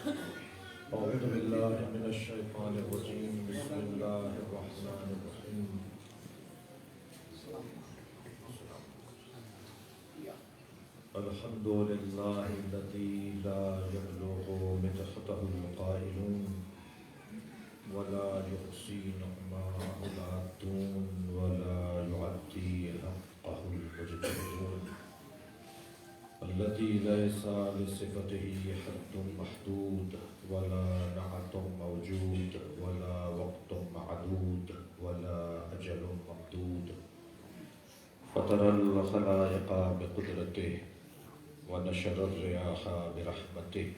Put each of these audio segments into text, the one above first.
أعوذ بالله من الشيطان الرجيم بسم الله الرحمن الرحيم الحمد لله الذي لا يبلغ مدحته القائلون ولا يحصي نعماءه العادون ولا يعدي حقه المجتهدون الذي ليس لصفته حد محدود ولا نعت موجود ولا وقت معدود ولا أجل ممدود فطر الخلائق بقدرته ونشر الرياح برحمته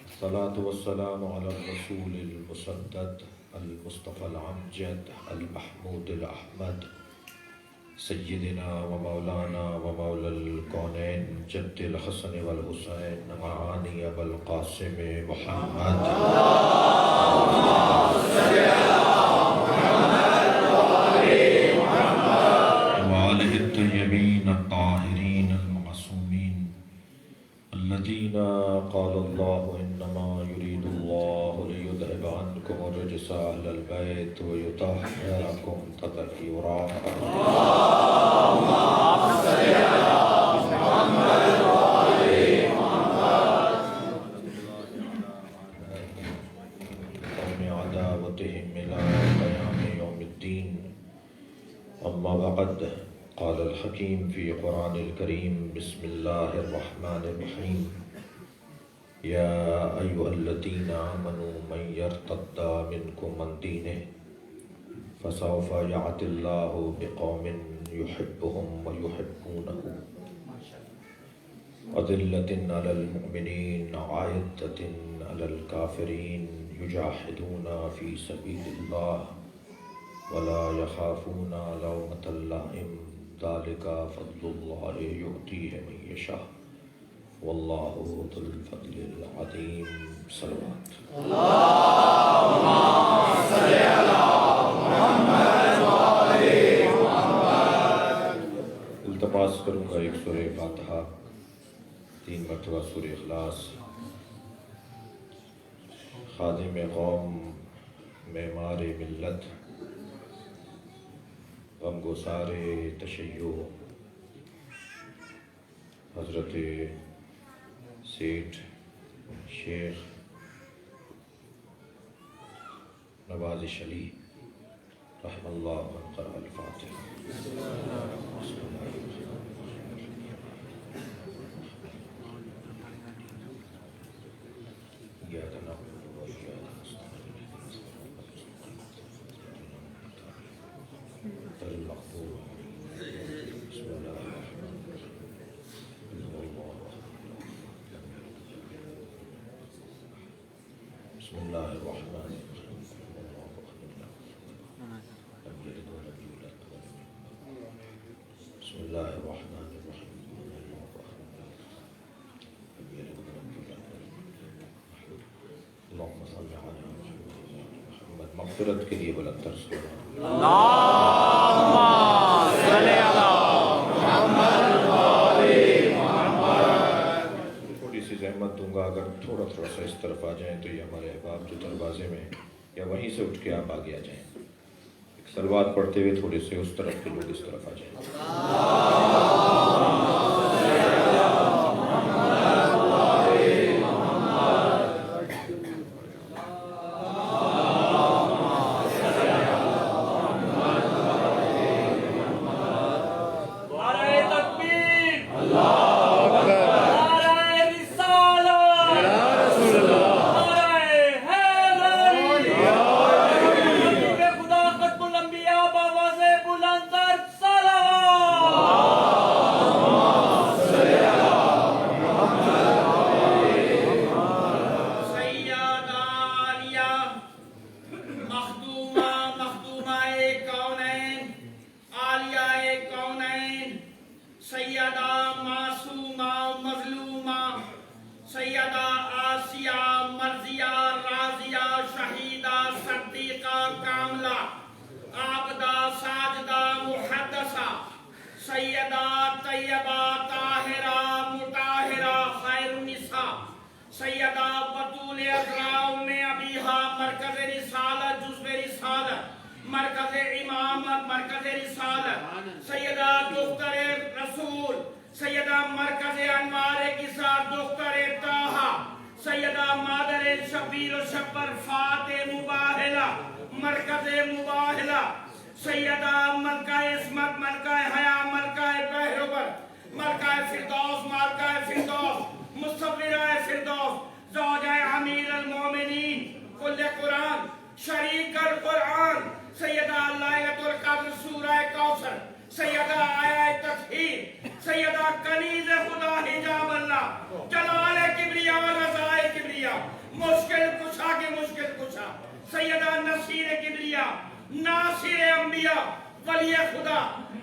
الصلاة والسلام على الرسول المسدد المصطفى الأمجد المحمود الأحمد سيدنا ومولانا ومولى الكونين جد الحسن والحسين معاني أبا القاسم محمد وآله الطيبين الطاهرين المعصومين الذين قال الله إنما يريد الله ليذهب عنكم الرجس أهل البيت ويطهركم تطهيرا اللهم صل على محمد وآل محمد قوم عداوتهم إلى قيام يوم الدين أما بعد قال الحكيم في قرآن الكريم بسم الله الرحمن الرحيم يا أيها الذين آمنوا من يرتد منكم عن دينه فسوف يأتي الله بقوم يحبهم ويحبونه أذلة على المؤمنين أعزة على الكافرين يجاهدون في سبيل الله ولا يخافون لومة لائم ذلك فضل الله يؤتيه من يشاء والله ذو الفضل العظيم صلوات اللهم صل على محمد وآل محمد التماس کروں گا ایک سورہ فاتحہ 3 مرتبہ سورہ اخلاص خادم قوم معمار ملت غمگسار تشیع حضرت سیٹھ شیخ نوازش علی رحم اللہ من قرأ الفاتحہ بسم اللہ الرحمن الرحیم بسم اللہ الرحمن الرحیم اللہم صل علی محمد مغفرت کے لیے بلند تر سبحان اللہم صل علی محمد وآل محمد تھوڑی سی زحمت دوں گا اگر تھوڑا سا اس طرف آ جائیں تو یہ ہمارے احباب جو دروازے میں یا وہیں سے اٹھ کے آپ آگے آ جائیں ایک صلوات پڑھتے ہوئے تھوڑے سے اس طرف کے لوگ اس طرف آ جائیں سیدہ آسیہ مرضیہ راضیہ شہیدہ صدیقہ کاملہ عابدہ ساجدہ محدثہ سیدہ طیبہ طاہرہ مطہرہ خیر النساء سیدہ بطول عذرا ام ابیہا مرکز رسالت جزو رسالت مرکز امامت مرکز رسالت سیدہ دختر رسول سیدہ مرکز انوار قصہ دختر طاہا سیدہ مادر شبیر و شبر فاتح مباہلہ مرکز مباہلہ سیدہ ملکہ عصمت ملکہ حیا ملکہ بہروبر ملکہ فردوس ملکہ فردوس مصورہ فردوس زوجہ امیر المومنین کل قرآن شریک القرآن سیدہ لائلۃ القدر سورہ کوثر سیدہ آیہ تطہیر سیدہ کنیز خدا حجاب اللہ جلال کبریا و رضا کبریا مشکل کشا کے مشکل کشا سیدہ نصیر کبریا ناصر انبیاء ولی خدا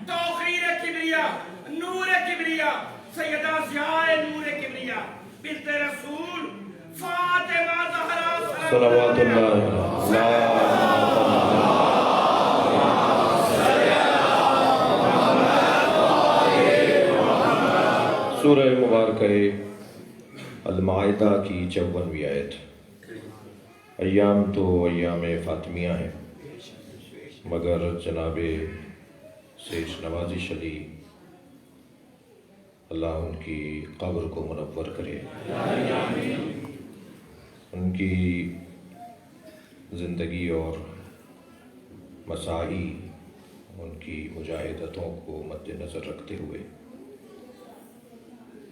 توقیر کبریا نور کبریا سیدہ ضیاء نور کبریا بنت رسول فاطمہ زہرا صلوات اللہ سورہ مبارکہ المائدہ کی 54ویں آیت۔ ایام تو ایام فاطمیہ ہیں، مگر جناب سیش نوازش علی اللہ ان کی قبر کو منور کرے، ان کی زندگی اور مساعی ان کی مجاہدتوں کو مد نظر رکھتے ہوئے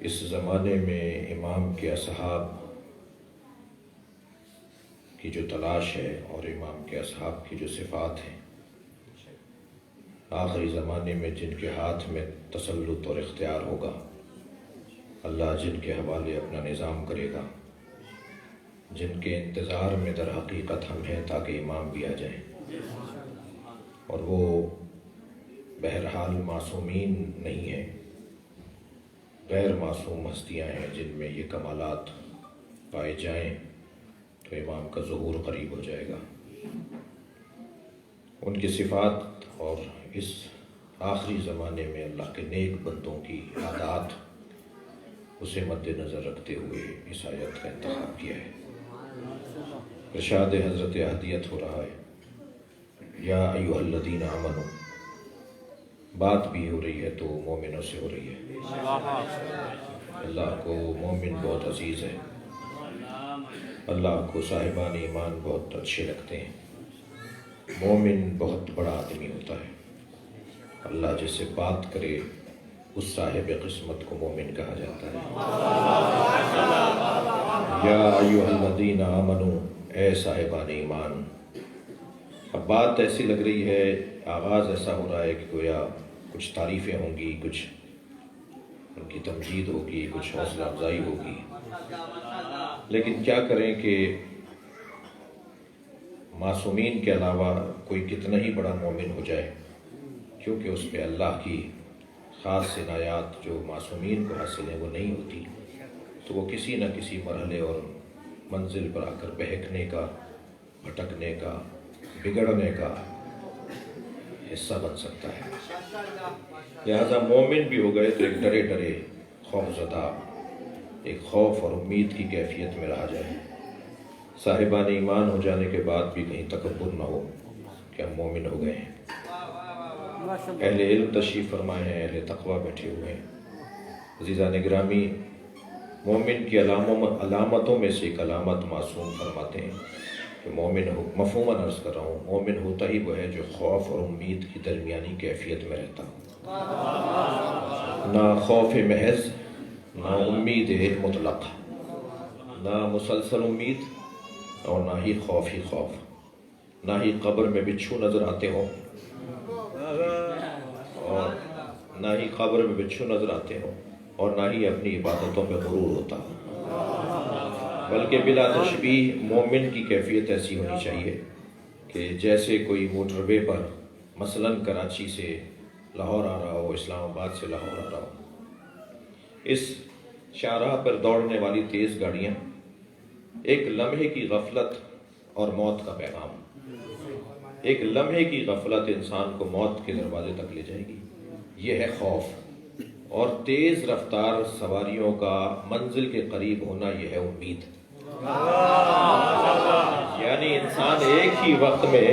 اس زمانے میں امام کے اصحاب کی جو تلاش ہے اور امام کے اصحاب کی جو صفات ہیں، آخری زمانے میں جن کے ہاتھ میں تسلط اور اختیار ہوگا، اللہ جن کے حوالے اپنا نظام کرے گا، جن کے انتظار میں در حقیقت ہم ہیں تاکہ امام بھی آ جائیں، اور وہ بہرحال معصومین نہیں ہیں، غیر معصوم ہستیاں ہیں جن میں یہ کمالات پائے جائیں تو امام کا ظہور قریب ہو جائے گا۔ ان کی صفات اور اس آخری زمانے میں اللہ کے نیک بندوں کی عادات اسے مد نظر رکھتے ہوئے اس آیت کا انتخاب کیا ہے۔ ارشاد حضرت ہدیت ہو رہا ہے، یا ایھا الذین آمنوا، بات بھی ہو رہی ہے تو مومنوں سے ہو رہی ہے۔ اللہ کو مومن بہت عزیز ہے، اللہ کو صاحبان ایمان بہت اچھے لگتے ہیں۔ مومن بہت بڑا آدمی ہوتا ہے، اللہ جس سے بات کرے اس صاحب قسمت کو مومن کہا جاتا ہے۔ یا ایھا الذین آمنوا، اے صاحبان ایمان۔ اب بات ایسی لگ رہی ہے، آغاز ایسا ہو رہا ہے کہ گویا کچھ تعریفیں ہوں گی، کچھ ان کی تمجید ہوگی، کچھ حوصلہ افزائی ہوگی، لیکن کیا کریں کہ معصومین کے علاوہ کوئی کتنا ہی بڑا مومن ہو جائے، کیونکہ اس پہ اللہ کی خاص عنایات جو معصومین کو حاصل ہیں وہ نہیں ہوتی، تو وہ کسی نہ کسی مرحلے اور منزل پر آ کر بہکنے کا، بھٹکنے کا، بگڑنے کا حصہ بن سکتا ہے۔ لہذا مومن بھی ہو گئے تو ایک ڈرے ڈرے خوف زدہ، ایک خوف اور امید کی کیفیت میں رہا جائے، صاحبان ایمان ہو جانے کے بعد بھی کہیں تکبر نہ ہو کہ ہم مومن ہو گئے ہیں۔ اہل علم تشریف فرمائے ہیں، اہل تقوی بیٹھے ہوئے ہیں۔ عزیزان گرامی، مومن کی علامتوں میں سے ایک علامت معصوم فرماتے ہیں کہ مومن ہو، مفہوماً عرض کر رہا ہوں، مومن ہوتا ہی وہ ہے جو خوف اور امید کی درمیانی کیفیت میں رہتا ہو، نہ خوف محض، نہ امید مطلق، نہ مسلسل امید اور نہ ہی خوف، نہ ہی قبر میں بچھو نظر آتے ہوں اور نہ ہی قبر میں بچھو نظر آتے ہوں اور نہ ہی اپنی عبادتوں میں غرور ہوتا ہو، بلکہ بلا تشبیہ مومن کی کیفیت ایسی ہونی چاہیے کہ جیسے کوئی موٹر وے پر مثلاً کراچی سے لاہور آ رہا ہو، اسلام آباد سے لاہور آ رہا ہو، اس شاہراہ پر دوڑنے والی تیز گاڑیاں ایک لمحے کی غفلت اور موت کا پیغام، ایک لمحے کی غفلت انسان کو موت کے دروازے تک لے جائے گی، یہ ہے خوف، اور تیز رفتار سواریوں کا منزل کے قریب ہونا یہ ہے امید. یعنی انسان ایک ہی وقت میں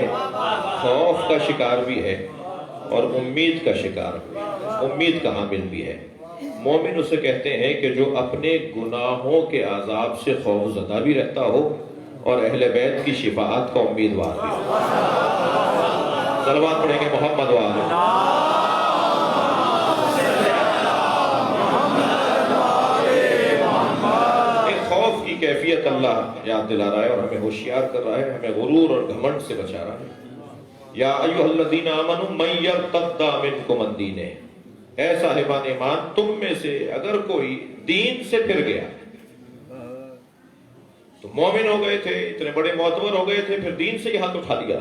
خوف کا شکار بھی ہے اور امید کا شکار بھی ہے, امید کا حامل بھی ہے. مومن اسے کہتے ہیں کہ جو اپنے گناہوں کے عذاب سے خوف زدہ بھی رہتا ہو اور اہل بیت کی شفاعت کا امیدوار بھی ہو. صلوات پڑھیں گے محمد وآلہ. ایک خوف کی کیفیت اللہ یاد دلا رہا ہے اور ہمیں ہوشیار کر رہا ہے, ہمیں غرور اور گھمنڈ سے بچا رہا ہے. یا ایھا الذین آمنوا من یرتد منکم عن دینہ, اے صاحبان ایمان تم میں سے اگر کوئی دین سے پھر گیا, تو مومن ہو گئے تھے, اتنے بڑے معتبر ہو گئے تھے, پھر دین سے ہاتھ اٹھا لیا,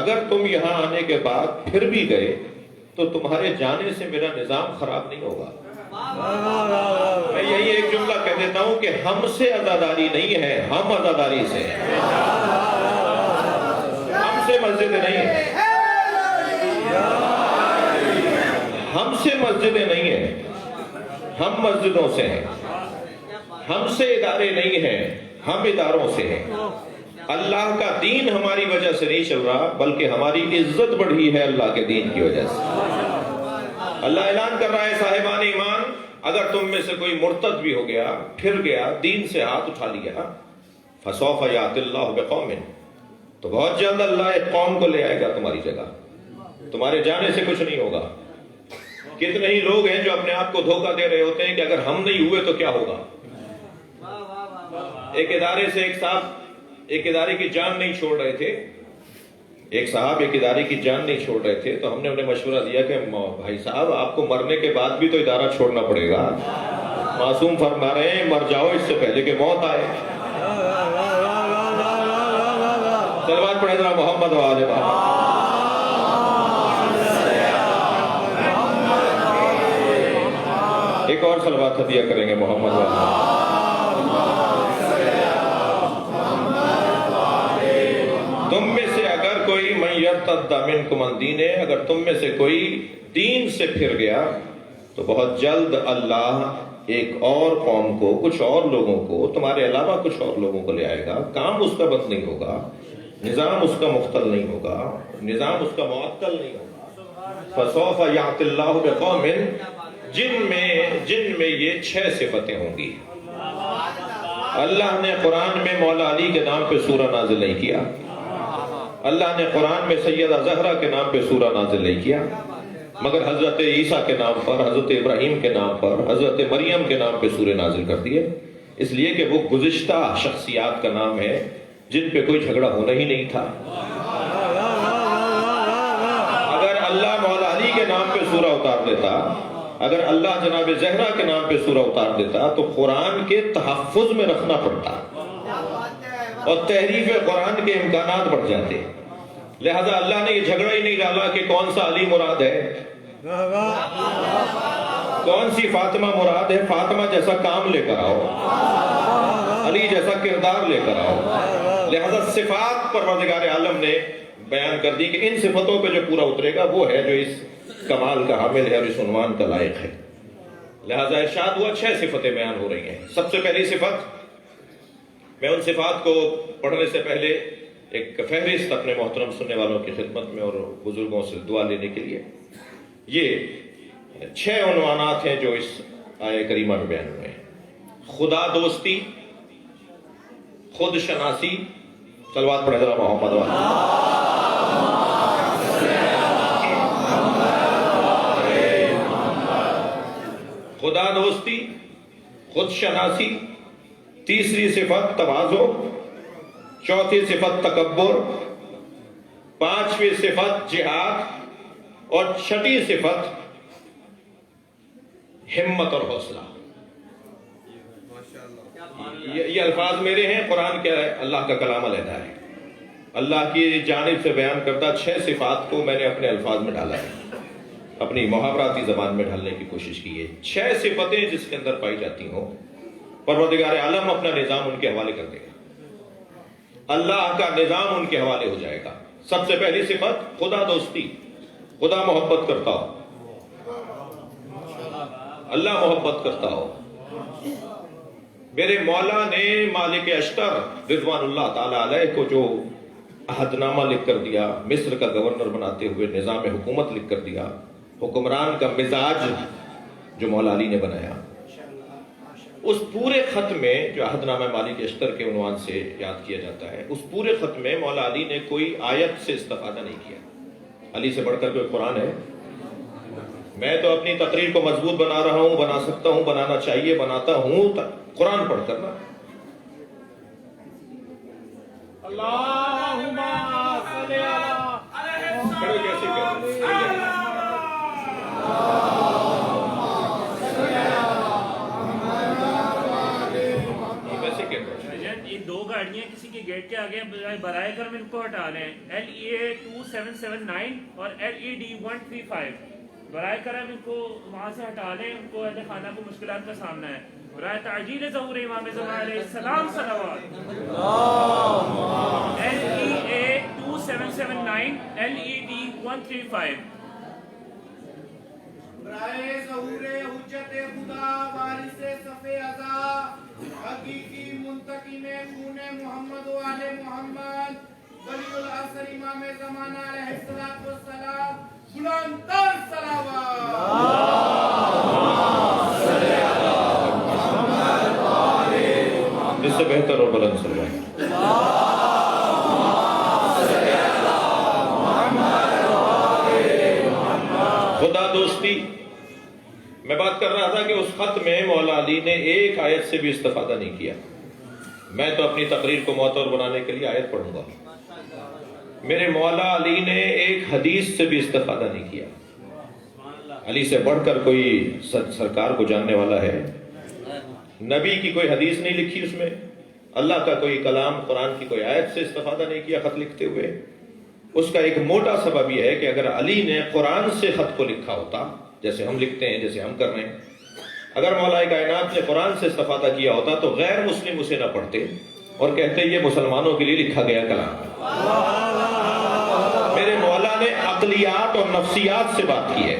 اگر تم یہاں آنے کے بعد پھر بھی گئے تو تمہارے جانے سے میرا نظام خراب نہیں ہوگا. میں یہی ایک جملہ کہہ دیتا ہوں کہ ہم سے عزاداری نہیں ہے, ہم عزاداری سے ہیں. ہم سے مسجد نہیں ہے, ہم سے مسجدیں نہیں ہیں, ہم مسجدوں سے ہیں. ہم سے ادارے نہیں ہیں, ہم اداروں سے ہیں. اللہ کا دین ہماری وجہ سے نہیں چل رہا, بلکہ ہماری عزت بڑھی ہے اللہ کے دین کی وجہ سے. اللہ اعلان کر رہا ہے صاحبان ایمان اگر تم میں سے کوئی مرتد بھی ہو گیا, پھر گیا, دین سے ہاتھ اٹھا لیا, فسوف یأتی اللہ بقوم, تو بہت جلد اللہ ایک قوم کو لے آئے گا تمہاری جگہ, تمہارے جانے سے کچھ نہیں ہوگا. کتنے ہی لوگ ہیں جو اپنے آپ کو دھوکہ دے رہے ہوتے ہیں کہ اگر ہم نہیں ہوئے تو کیا ہوگا. ایک ادارے سے ایک صاحب ایک ادارے کی جان نہیں چھوڑ رہے تھے, ایک صاحب ایک ادارے کی جان نہیں چھوڑ رہے تھے, تو ہم نے انہیں مشورہ دیا کہ بھائی صاحب آپ کو مرنے کے بعد بھی تو ادارہ چھوڑنا پڑے گا. معصوم فرما رہے ہیں مر جاؤ اس سے پہلے کہ موت آئے. صلوات پڑھیں ذرا محمد وآلہ محمد. ایک اور صلوات ہدیہ کریں گے محمد وآلہ. تم میں سے اگر کوئی من یرتد منکم عن دینہ, اگر تم میں سے کوئی دین سے پھر گیا تو بہت جلد اللہ ایک اور قوم کو, کچھ اور لوگوں کو, تمہارے علاوہ کچھ اور لوگوں کو لے آئے گا. کام اس کا بد نہیں ہوگا, نظام اس کا مختل نہیں ہوگا, نظام اس کا معطل نہیں ہوگا. فسوف یأتی اللہ بقوم, جن میں یہ 6 صفتیں ہوں گی. اللہ نے قرآن میں مولا علی کے نام پہ سورہ نازل نہیں کیا, اللہ نے قرآن میں سیدہ زہرا کے نام پہ سورہ نازل نہیں کیا, مگر حضرت عیسیٰ کے نام پر, حضرت ابراہیم کے نام پر, حضرت مریم کے نام پہ سورہ نازل کر دیے, اس لیے کہ وہ گزشتہ شخصیات کا نام ہے جن پہ کوئی جھگڑا ہونا ہی نہیں تھا. اگر اللہ مولا علی کے نام پہ سورہ اتار دیتا, اگر اللہ جناب زہرا کے نام پہ سورہ اتار دیتا, تو قرآن کے تحفظ میں رکھنا پڑتا اور تحریف قرآن کے امکانات بڑھ جاتے. لہذا اللہ نے یہ جھگڑا ہی نہیں ڈالا کہ کون سا علی مراد ہے, کون سی فاطمہ مراد ہے. فاطمہ جیسا کام لے کر آؤ, علی جیسا کردار لے کر آؤ. لہذا صفات پروردگار عالم نے بیان کر دی کہ ان صفتوں پہ جو پورا اترے گا وہ ہے جو اس کمال کا حامل ہے اور اس عنوان کا لائق ہے. لہذا ارشاد ہوا 6 صفتیں بیان ہو رہی ہیں. سب سے پہلی صفت, میں ان صفات کو پڑھنے سے پہلے ایک فہرست اپنے محترم سننے والوں کی خدمت میں اور بزرگوں سے دعا لینے کے لیے, یہ 6 عنوانات ہیں جو اس آیہ کریمہ میں بیان ہوئے ہیں. خدا دوستی, خود شناسی, صلوات پڑھیں ذرا محمد وآلہ. خدا دوستی, خود شناسی, تیسری صفت تواضع, چوتھی صفت تکبر, پانچویں صفت جہاد اور چھٹی صفت ہمت اور حوصلہ. یہ الفاظ میرے ہیں, قرآن کیا ہے, اللہ کا کلام علیحدہ ہے. اللہ کی جانب سے بیان کردہ 6 صفات کو میں نے اپنے الفاظ میں ڈالا ہے, اپنی محاوراتی زبان میں ڈھالنے کی کوشش کی ہے. 6 صفتیں جس کے اندر پائی جاتی ہوں, پروردگار عالم اپنا نظام ان کے حوالے کر دے گا, اللہ کا نظام ان کے حوالے ہو جائے گا. سب سے پہلی صفت خدا دوستی, خدا محبت کرتا ہو. اللہ محبت کرتا ہو. میرے مولا نے مالک اشتر رضوان اللہ تعالی علیہ کو جو عہد نامہ لکھ کر دیا، مصر کا گورنر بناتے ہوئے نظام حکومت لکھ کر دیا، حکمران کا مزاج جو مولا علی نے بنایا، اس پورے خط میں جو عہد نامہ مالک اشتر کے عنوان سے یاد کیا جاتا ہے، اس پورے خط میں مولا علی نے کوئی آیت سے استفادہ نہیں کیا. علی سے بڑھ کر کوئی قرآن ہے؟ میں تو اپنی تقریر کو مضبوط بنا رہا ہوں، بنا سکتا ہوں، بنانا چاہیے، بناتا ہوں قرآن پڑھ کر نا. اللہم صلی کھڑے کیسے کہتے ہیں؟ کیسے کہتے ہیں؟ یہ دو گاڑیاں کسی کے گیٹ کے آگے برائے کرم ان کو ہٹا لیں. LEA 2779 اور LED 135 برائے کرم ان کو وہاں سے ہٹا لیں. ان کو اہل خانہ کو مشکلات کا سامنا ہے. برائے تعجیل ظہور امام زمان علیہ السلام صلوات. LEA 2779 LED 135 برائے ظہور حجت خدا وارث صفِ ازا حقیقی منتقم خون محمد و آل محمد ولی العصر امام زمانہ علیہ السلام بلند تر صلوات. اس سے بہتر اور بلند صلوات. خدا دوستی. میں بات کر رہا تھا کہ اس خط میں مولا علی نے ایک آیت سے بھی استفادہ نہیں کیا. میں تو اپنی تقریر کو معتبر بنانے کے لیے آیت پڑھوں گا. میرے مولا علی نے ایک حدیث سے بھی استفادہ نہیں کیا. علی سے بڑھ کر کوئی سرکار کو جاننے والا ہے؟ نبی کی کوئی حدیث نہیں لکھی اس میں، اللہ کا کوئی کلام، قرآن کی کوئی آیت سے استفادہ نہیں کیا خط لکھتے ہوئے. اس کا ایک موٹا سبب یہ ہے کہ اگر علی نے قرآن سے خط کو لکھا ہوتا، جیسے ہم لکھتے ہیں، جیسے ہم کر رہے ہیں، اگر مولا کائنات نے قرآن سے استفادہ کیا ہوتا تو غیر مسلم اسے نہ پڑھتے اور کہتے یہ مسلمانوں کے لیے لکھا گیا کلام. میرے مولا نے عقلیات اور نفسیات سے بات کی ہے.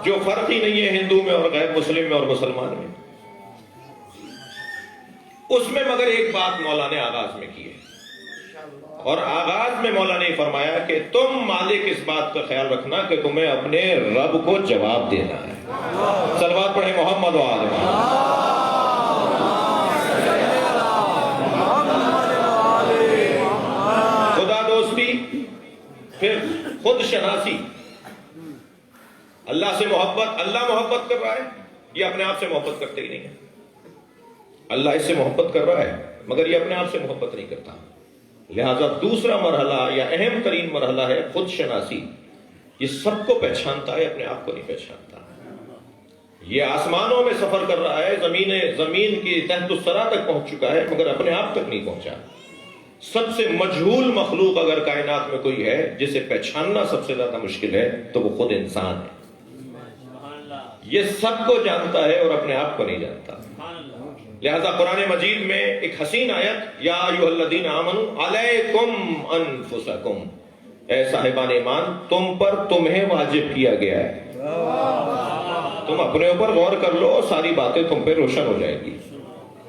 جو فرق ہی نہیں ہے ہندو میں اور غیر مسلم میں اور مسلمان میں. اس میں مگر ایک بات مولا نے آغاز میں کی ہے، اور آغاز میں مولا نے فرمایا کہ تم مالک اس بات کا خیال رکھنا کہ تمہیں اپنے رب کو جواب دینا ہے. صلوات پڑھیں محمد و آل محمد. خدا دوستی، پھر خود شناسی. اللہ سے محبت. اللہ محبت کر رہا ہے، یہ اپنے آپ سے محبت کرتے ہی نہیں ہے. اللہ اس سے محبت کر رہا ہے مگر یہ اپنے آپ سے محبت نہیں کرتا. لہذا دوسرا مرحلہ یا اہم ترین مرحلہ ہے خود شناسی. یہ سب کو پہچانتا ہے، اپنے آپ کو نہیں پہچانتا. یہ آسمانوں میں سفر کر رہا ہے، زمین کی تحت الثری تک پہنچ چکا ہے مگر اپنے آپ تک نہیں پہنچا. سب سے مجہول مخلوق اگر کائنات میں کوئی ہے جسے پہچاننا سب سے زیادہ مشکل ہے تو وہ خود انسان ہے. یہ سب کو جانتا ہے اور اپنے آپ کو نہیں جانتا. لہذا قرآن مجید میں ایک حسین آیت، یا ایھا الذین آمنوا علیکم انفسکم، اے صاحبان ایمان تم پر تمہیں واجب کیا گیا ہے. تم اپنے اوپر غور کر لو، ساری باتیں تم پہ روشن ہو جائیں گی.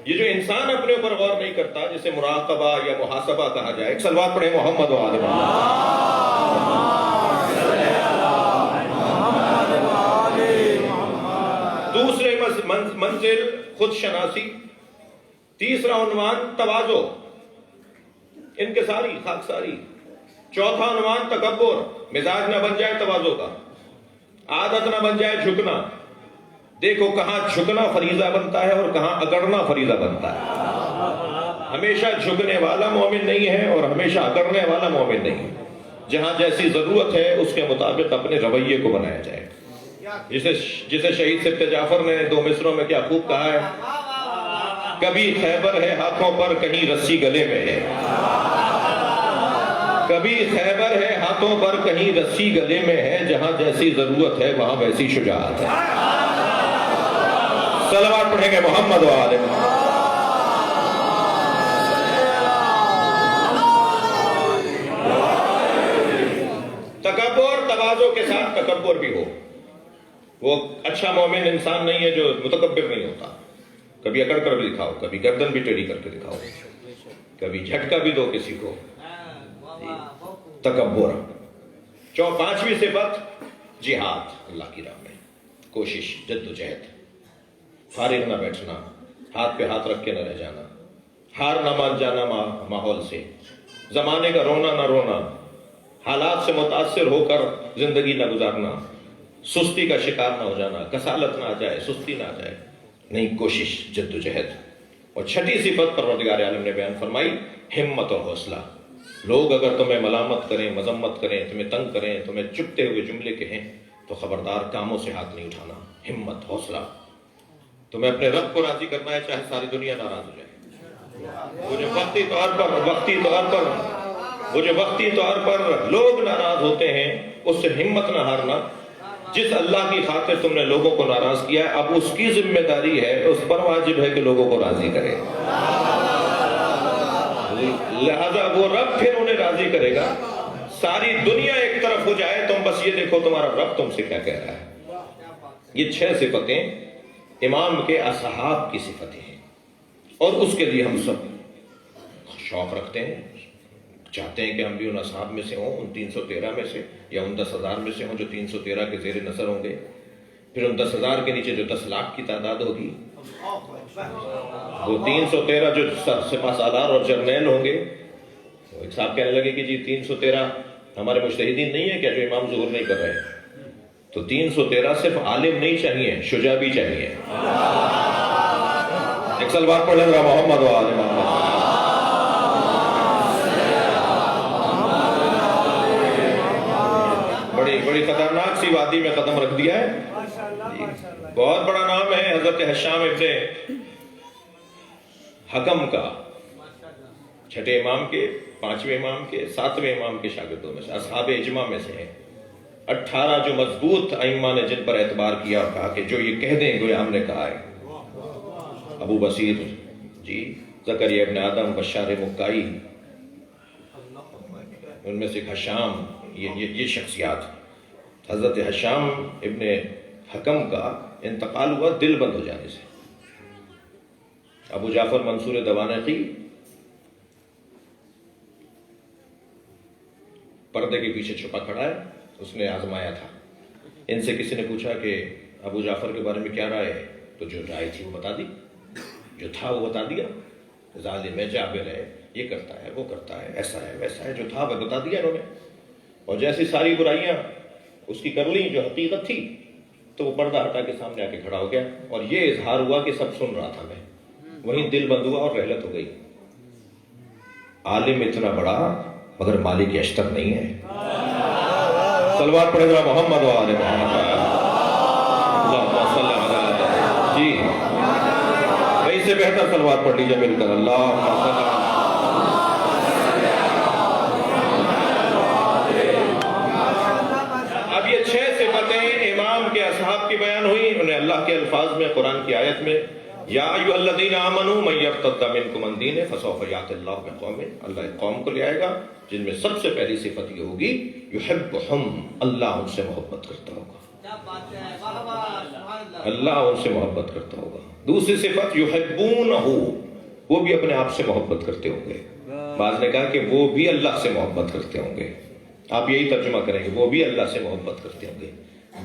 یہ جو انسان اپنے اوپر غور نہیں کرتا جسے مراقبہ یا محاسبہ کہا جائے. ایک صلوات پڑھیں محمد و آل محمد. دوسرے منزل خود شناسی. تیسرا عنوان تواضع، انکساری، خاکساری. چوتھا عنوان تکبر، مزاج نہ بن جائے تواضع کا، عادت نہ بن جائے جھکنا. دیکھو کہاں جھکنا فریضہ بنتا ہے اور کہاں اکڑنا فریضہ بنتا ہے. ہمیشہ جھکنے والا مومن نہیں ہے اور ہمیشہ اکڑنے والا مومن نہیں ہے. جہاں جیسی ضرورت ہے اس کے مطابق اپنے رویے کو بنایا جائے. جسے شہید سبت جعفر نے دو مصروں میں کیا خوب کہا ہے، کبھی خیبر ہے ہاتھوں پر کہیں رسی گلے میں ہے. کبھی خیبر ہے ہاتھوں پر کہیں رسی گلے میں ہے، جہاں جیسی ضرورت ہے وہاں ویسی شجاعت ہے. صلوات پڑھیں گے محمد و آل محمد. تکبر، تواضع کے ساتھ تکبر بھی ہو. وہ اچھا مومن انسان نہیں ہے جو متکبر نہیں ہوتا. کبھی اکڑ کر بھی دکھاؤ, کبھی گردن بھی ٹیڑھی کر کے دکھاؤ, کبھی جھٹکا بھی دو کسی کو. تکبر. پانچویں صفت جہاد, اللہ کی راہ میں کوشش, جد و جہد, فارغ نہ بیٹھنا, ہاتھ پہ ہاتھ رکھ کے نہ رہ جانا, ہار نہ مان جانا ماحول سے, زمانے کا رونا نہ رونا, حالات سے متاثر ہو کر زندگی نہ گزارنا, سستی کا شکار نہ ہو جانا, کسالت نہ آ جائے, سستی نہ آ جائے, نہیں کوشش, جد و جہد. اور چھٹی صفت پروردگار عالم نے بیان فرمائی, ہمت اور حوصلہ. لوگ اگر تمہیں ملامت کریں, مذمت کریں, تمہیں تنگ کریں, تمہیں چپتے ہوئے جملے کہیں, تو خبردار کاموں سے ہاتھ نہیں اٹھانا. ہمت, حوصلہ. تمہیں اپنے رب کو راضی کرنا ہے چاہے ساری دنیا ناراض ہو جائے. وہ جو وقتی طور پر لوگ ناراض ہوتے ہیں, اس سے ہمت نہ ہارنا. جس اللہ کی خاطر تم نے لوگوں کو ناراض کیا ہے, اب اس کی ذمہ داری ہے, اس پر واجب ہے کہ لوگوں کو راضی کرے. لہذا وہ رب پھر انہیں راضی کرے گا. ساری دنیا ایک طرف ہو جائے, تم بس یہ دیکھو تمہارا رب تم سے کیا کہہ رہا ہے. یہ 6 صفتیں امام کے اصحاب کی صفتیں ہیں, اور اس کے لیے ہم سب شوق رکھتے ہیں, چاہتے ہیں کہ ہم بھی ان اصحاب میں سے ہوں, ان 313 میں سے, یا ان 10,000 میں سے ہوں جو 313 کے زیر نظر ہوں گے. پھر ان 10,000 کے نیچے جو 10 لاکھ کی تعداد ہوگی, وہ 313 جو سپہ سالار اور جرنیل ہوں گے. ایک صاحب کہنے لگے کہ جی 313 ہمارے مجتہدین نہیں ہے کیا جو امام ظہور نہیں کر رہے؟ تو 313 صرف عالم نہیں چاہیے, شجاع بھی چاہیے. ایک صلوات پڑھ لیں محمد و آل محمد. بڑی خطرناک سی وادی میں قدم رکھ دیا ہے. بہت بڑا نام ہے حضرت حشام ابن حکم کا, 6 امام کے, 5ویں امام کے, 7ویں امام کے شاگردوں میں سے, اصحاب اجماع میں سے ہیں. 18 جو مضبوط ائمہ نے جن پر اعتبار کیا اور کہا کہ جو یہ کہہ دیں گویا ہم نے کہا ہے. ابو بصیر جی, زکریا ابن آدم, بشار مکائی, ان میں سے حشام, یہ شخصیات. حضرت حشام ابن حکم کا انتقال ہوا دل بند ہو جانے سے. ابو جعفر منصور دوانقی پردے کے پیچھے چھپا کھڑا ہے, اس نے آزمایا تھا. ان سے کسی نے پوچھا کہ ابو جعفر کے بارے میں کیا رائے ہے, تو جو رائے تھی وہ بتا دی, جو تھا وہ بتا دیا. ظالم ہے, جابر ہے, یہ کرتا ہے, وہ کرتا ہے, ایسا ہے, ویسا ہے, جو تھا وہ بتا دیا انہوں نے. اور جیسی ساری برائیاں اس کی کر لی جو حقیقت تھی, تو وہ پردہ ہٹا کے سامنے آ کے کھڑا ہو گیا, اور یہ اظہار ہوا کہ سب سن رہا تھا میں. وہیں دل بند ہوا اور رحلت ہو گئی. عالم اتنا بڑا مگر مالک اشتر نہیں ہے. صلوات پڑھے ذرا محمد و آل محمد. اللہم صلی علی جی, اس سے بہتر صلوات پڑھ لیجیے مل کر. اللہم صلی علی. اب یہ 6 صفتیں امام کے اصحاب کی بیان ہوئی, انہیں اللہ کے الفاظ میں, قرآن کی آیت میں, یا ایھا الذین آمنوا من یرتد منکم عن دینہ فسوف یأتی اللہ بقوم, اللہ ایک قوم کو لے آئے گا جن میں سب سے پہلی صفت یہ ہوگی یحبہم, اللہ ان سے محبت کرتا ہوگا. اللہ ان سے محبت کرتا ہوگا. دوسری صفت یحبونہ, وہ بھی اپنے آپ سے محبت کرتے ہوں گے. بعض نے کہا کہ وہ بھی اللہ سے محبت کرتے ہوں گے. آپ یہی ترجمہ کریں گے, وہ بھی اللہ سے محبت کرتے ہوں گے.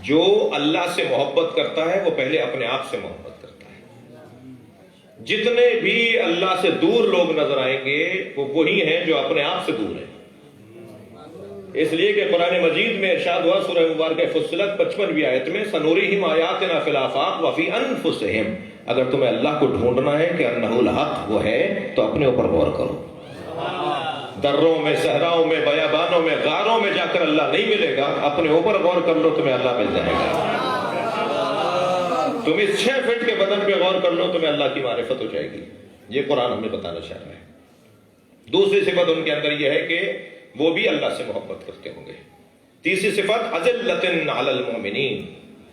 جو اللہ سے محبت کرتا ہے وہ پہلے اپنے آپ سے محبت کرتا ہے. جتنے بھی اللہ سے دور لوگ نظر آئیں گے وہ وہی ہیں جو اپنے آپ سے دور ہیں. اس لیے کہ قرآن مجید میں ارشاد ہوا سورہ مبارکہ فصلت 55ویں آیت میں, سنورہم آیاتنا فی الآفاق وفی انفسہم, اگر تمہیں اللہ کو ڈھونڈنا ہے کہ انہ الحق وہ ہے, تو اپنے اوپر غور کرو. دروں میں, صحراؤں میں, بیابانوں میں, غاروں میں جا کر اللہ نہیں ملے گا, اپنے اوپر غور کر لو, تمہیں اللہ مل جائے گا. تم اس 6 فٹ کے بدن پہ غور کر لو, تمہیں اللہ کی معرفت ہو جائے گی. یہ قرآن ہمیں بتانا چاہ رہا ہے. دوسری صفت ان کے اندر یہ ہے کہ وہ بھی اللہ سے محبت کرتے ہوں گے. تیسری صفت اذلۃ علی المؤمنین,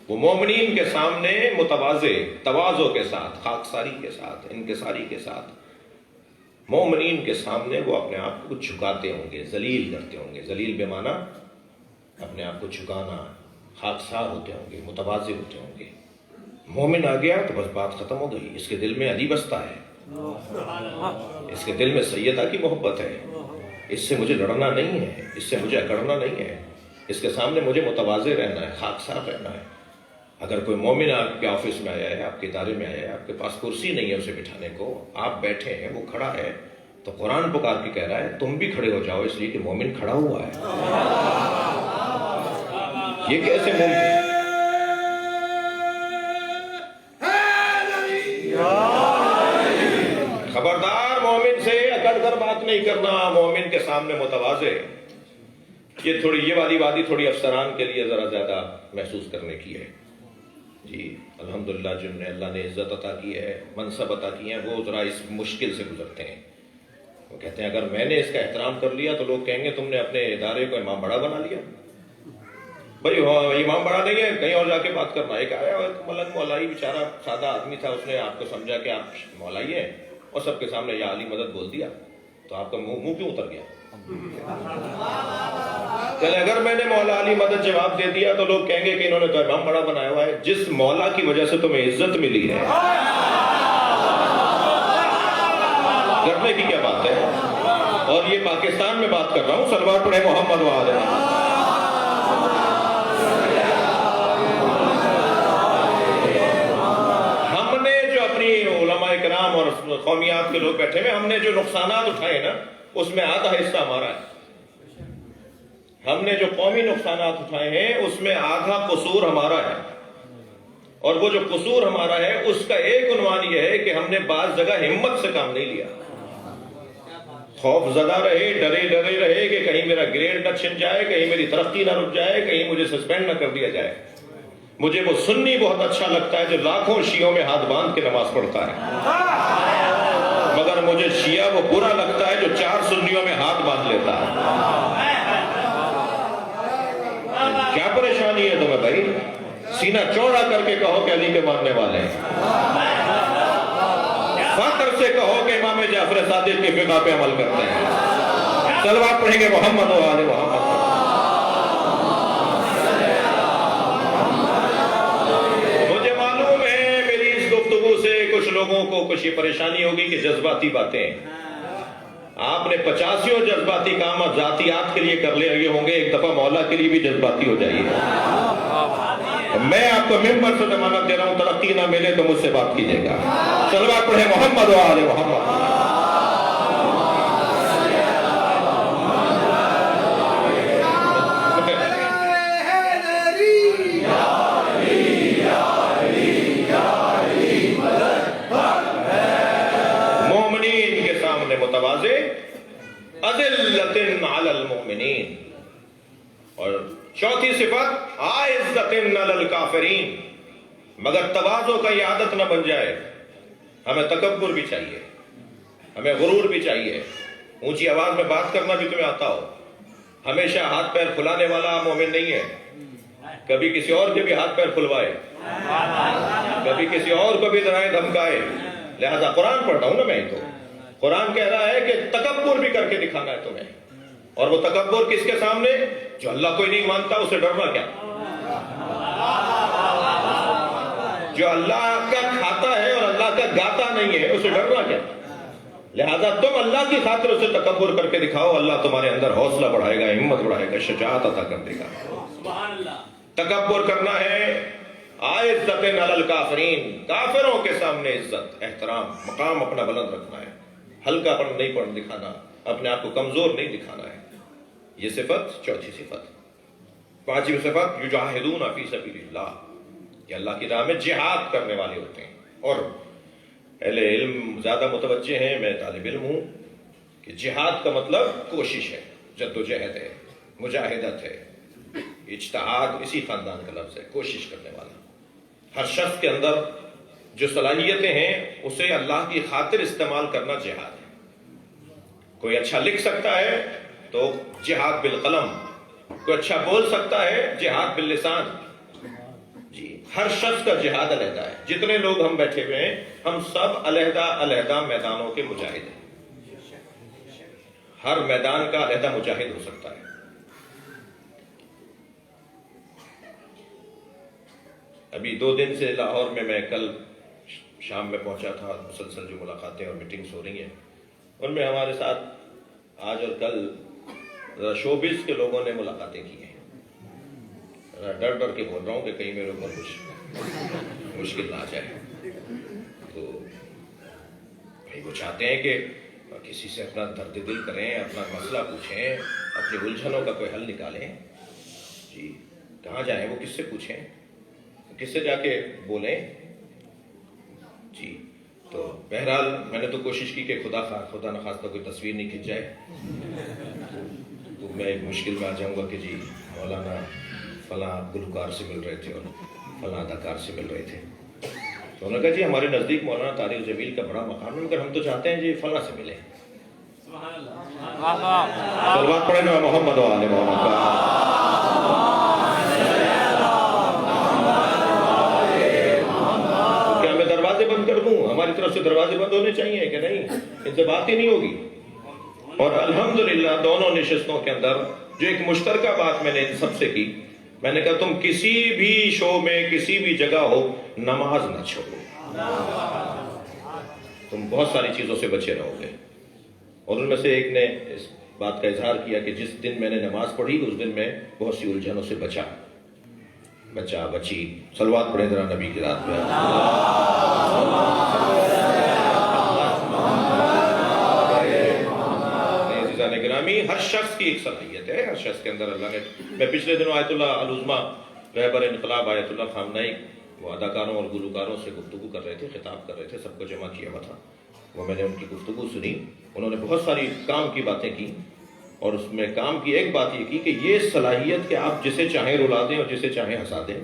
وہ مومنین کے سامنے متواضع, تواضع کے ساتھ, خاکساری کے ساتھ, انکساری کے ساتھ, مومنین کے سامنے وہ اپنے آپ کو جھکاتے ہوں گے, ذلیل کرتے ہوں گے. ذلیل بے معنی اپنے آپ کو جھکانا, خاکسار ہوتے ہوں گے، متواضع ہوتے ہوں گے. مومن آ گیا تو بس بات ختم ہو گئی. اس کے دل میں علی بستا ہے، اس کے دل میں سیدہ کی محبت ہے. اس سے مجھے لڑنا نہیں ہے، اس سے مجھے اکڑنا نہیں ہے، اس کے سامنے مجھے متواضع رہنا ہے، خاکسار رہنا ہے. اگر کوئی مومن آپ کے آفس میں آیا ہے، آپ کے ادارے میں آیا ہے، آپ کے پاس کرسی نہیں ہے اسے بٹھانے کو، آپ بیٹھے ہیں، وہ کھڑا ہے، تو قرآن پکار کے کہہ رہا ہے تم بھی کھڑے ہو جاؤ، اس لیے کہ مومن کھڑا ہوا ہے. یہ کیسے ممکن؟ خبردار، مومن سے اکڑ کر بات نہیں کرنا، مومن کے سامنے متواضع. یہ والی وادی تھوڑی افسران کے لیے ذرا زیادہ محسوس کرنے کی ہے. جی الحمدللہ جن نے اللہ نے عزت عطا کی ہے، منصب عطا کی ہیں، وہ ذرا اس مشکل سے گزرتے ہیں. وہ کہتے ہیں اگر میں نے اس کا احترام کر لیا تو لوگ کہیں گے تم نے اپنے ادارے کو امام بڑا بنا لیا. بھائی امام بڑا نہیں ہے، کہیں اور جا کے بات کرنا. ایک آیا ملنگ مولائی بیچارہ سادہ آدمی تھا، اس نے آپ کو سمجھا کہ آپ مولائی ہیں اور سب کے سامنے یا علی مدد بول دیا، تو آپ کا منہ کیوں اتر گیا؟ کہ اگر میں نے مولا علی مدد جواب دے دیا تو لوگ کہیں گے کہ انہوں نے تو امام بڑا بنایا ہوا ہے. جس مولا کی وجہ سے تمہیں عزت ملی ہے، کرنے کی کیا بات ہے؟ اور یہ پاکستان میں بات کر رہا ہوں، صلوات پڑھے محمد وآلہ محمد. ہم نے جو اپنی علماء کرام اور قومیات کے لوگ بیٹھے ہوئے، ہم نے جو نقصانات اٹھائے نا، اس میں آدھا حصہ ہمارا ہے. ہم نے جو قومی نقصانات اٹھائے ہیں اس میں آدھا قصور ہمارا ہے. اور وہ جو قصور ہمارا ہے اس کا ایک عنوان یہ ہے کہ ہم نے بعض جگہ ہمت سے کام نہیں لیا. خوف زدہ رہے، ڈرے رہے کہ کہیں میرا گریڈ نہ چھن جائے، کہیں میری ترقی نہ رک جائے، کہیں مجھے سسپینڈ نہ کر دیا جائے. مجھے وہ سنی بہت اچھا لگتا ہے جو لاکھوں شیعوں میں ہاتھ باندھ کے نماز پڑھتا ہے، مگر مجھے شیعہ وہ برا لگتا ہے جو 4 سنیوں میں ہاتھ باندھ لیتا ہے. کیا پریشانی ہے تمہیں بھائی؟ سینہ چوڑا کر کے کہو کہ علی کے ماننے والے ہیں، فخر سے کہو کہ امام جعفر صادق کی فقہ پہ عمل کرتے ہیں. صلوات پڑھیں گے محمد و آل محمد. مجھے معلوم ہے میری اس گفتگو سے کچھ لوگوں کو کچھ یہ پریشانی ہوگی کہ جذباتی باتیں آپ نے 85 جذباتی کام ذاتیات کے لیے کر لے ہوں گے، ایک دفعہ مولا کے لیے بھی جذباتی ہو جائیے. میں آپ کو ممبر سے ضمانت دے رہا ہوں، ترقی نہ ملے تو مجھ سے بات کیجیے گا. صلوات پڑھے محمد و آل محمد. مومنین کے سامنے متواضع، اذلۃ علی المؤمنین. اور چوتھی صفت اعزۃ علی الکافرین. مگر تواضع کا یہ عادت نہ بن جائے. ہمیں تکبر بھی چاہیے، ہمیں غرور بھی چاہیے. اونچی آواز میں بات کرنا بھی تمہیں آتا ہو. ہمیشہ ہاتھ پیر پھلانے والا مومن نہیں ہے. کبھی کسی اور کے بھی ہاتھ پیر پھلوائے، کبھی کسی اور کو بھی ڈرائے دھمکائے. لہذا قرآن پڑھ رہا ہوں نا میں، تو قرآن کہہ رہا ہے کہ تکبر بھی کر کے دکھانا ہے تمہیں. اور وہ تکبر کس کے سامنے؟ جو اللہ کوئی نہیں مانتا اسے ڈرنا کیا؟ جو اللہ کا کھاتا ہے اور اللہ کا گاتا نہیں ہے اسے ڈرنا کیا؟ لہذا تم اللہ کی خاطر اسے تکبر کر کے دکھاؤ، اللہ تمہارے اندر حوصلہ بڑھائے گا، ہمت بڑھائے گا، شجاعت عطا کر دے گا. تکبر کرنا ہے اعزۃ علی الکافرین. کافروں کے سامنے عزت، احترام، مقام اپنا بلند رکھنا ہے. ہلکا پن نہیں پڑھ دکھانا، اپنے آپ کو کمزور نہیں دکھانا ہے. یہ صفت چوتھی صفت. پانچویں صفت یجاہدون فی سبیل اللہ. یہ اللہ کی راہ میں جہاد کرنے والے ہوتے ہیں. اور اہل علم زیادہ متوجہ ہیں، میں طالب علم ہوں، کہ جہاد کا مطلب کوشش ہے، جد و جہد ہے، مجاہدت ہے. اجتہاد اسی خاندان کا لفظ ہے، کوشش کرنے والا. ہر شخص کے اندر جو صلاحیتیں ہیں اسے اللہ کی خاطر استعمال کرنا جہاد ہے. کوئی اچھا لکھ سکتا ہے تو جہاد بالقلم، کوئی اچھا بول سکتا ہے جہاد باللسان. جی ہر شخص کا جہاد علیحدہ ہے. جتنے لوگ ہم بیٹھے ہوئے ہیں ہم سب علیحدہ علیحدہ میدانوں کے مجاہد ہیں. ہر میدان کا علیحدہ مجاہد ہو سکتا ہے. ابھی 2 دن سے لاہور میں کل شام میں پہنچا تھا. مسلسل جو ملاقاتیں اور میٹنگز ہو رہی ہیں ان میں ہمارے ساتھ آج اور کل شوبز کے لوگوں نے ملاقاتیں کی ہیں. ڈر ڈر کے بول رہا ہوں کہ کہیں میرے اوپر کچھ مشکل نہ آ جائے. تو بھائی وہ چاہتے ہیں کہ کسی سے اپنا درد دل کریں, اپنا مسئلہ پوچھیں, اپنی الجھنوں کا کوئی حل نکالیں. جی کہاں جائیں, وہ کس سے پوچھیں, کس سے جا کے بولیں. جی تو بہرحال میں نے تو کوشش کی کہ خدا نخواستہ کوئی تصویر نہیں کھنچ جائے. تو میں ایک مشکل میں آ جاؤں گا کہ جی مولانا فلاں گلوکار سے مل رہے تھے اور فلاں اداکار سے مل رہے تھے. تو انہوں نے کہا جی ہمارے نزدیک مولانا طارق جمیل کا بڑا مقام ہے, مگر ہم تو چاہتے ہیں جی فلاں سے ملیں. صلوات پڑھیں نا محمد و آل محمد کا. کیا میں دروازے بند کر دوں؟ ہماری طرف سے دروازے بند ہونے چاہیے کہ نہیں؟ ان سے بات ہی نہیں ہوگی. اور الحمدللہ دونوں نشستوں کے اندر جو ایک مشترکہ بات میں نے ان سب سے کی, میں نے کہا تم کسی بھی شو میں کسی بھی جگہ ہو نماز نہ چھوڑو, تم بہت ساری چیزوں سے بچے رہو گے. اور ان میں سے ایک نے اس بات کا اظہار کیا کہ جس دن میں نے نماز پڑھی اس دن میں بہت سی الجھنوں سے بچی. صلوات پڑھیں ذرا نبی کی ذات پہ. گرامی, ہر شخص کی ایک صلاحیت ہے, ہر شخص کے اندر اللہ نے. میں پچھلے دنوں آیت اللہ العظمہ رہبر انقلاب آیت اللہ خامنہئی وہ اداکاروں اور گلوکاروں سے گفتگو کر رہے تھے, خطاب کر رہے تھے, سب کو جمع کیا ہوا تھا. وہ میں نے ان کی گفتگو سنی. انہوں نے بہت ساری کام کی باتیں کی, اور اس میں کام کی ایک بات یہ کی کہ یہ صلاحیت کہ آپ جسے چاہیں رلا دیں اور جسے چاہیں ہنسا دیں,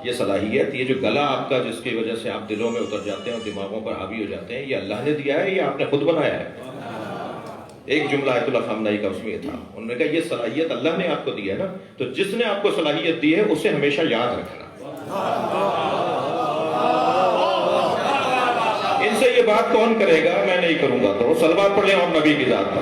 یہ صلاحیت, یہ جو گلا آپ کا جس کی وجہ سے آپ دلوں میں اتر جاتے ہیں اور دماغوں پر حاوی ہو جاتے ہیں, یہ اللہ نے دیا ہے یا آپ نے خود بنایا ہے؟ ایک جملہ آیت اللہ خامنہئی کا اس میں یہ تھا. انہوں نے کہا یہ صلاحیت اللہ نے آپ کو دی ہے نا, تو جس نے آپ کو صلاحیت دی ہے اسے ہمیشہ یاد رکھنا. ان سے یہ بات کون کرے گا؟ میں نہیں کروں گا. تو صلوات پڑھ لیں اور نبی کی ذات پر.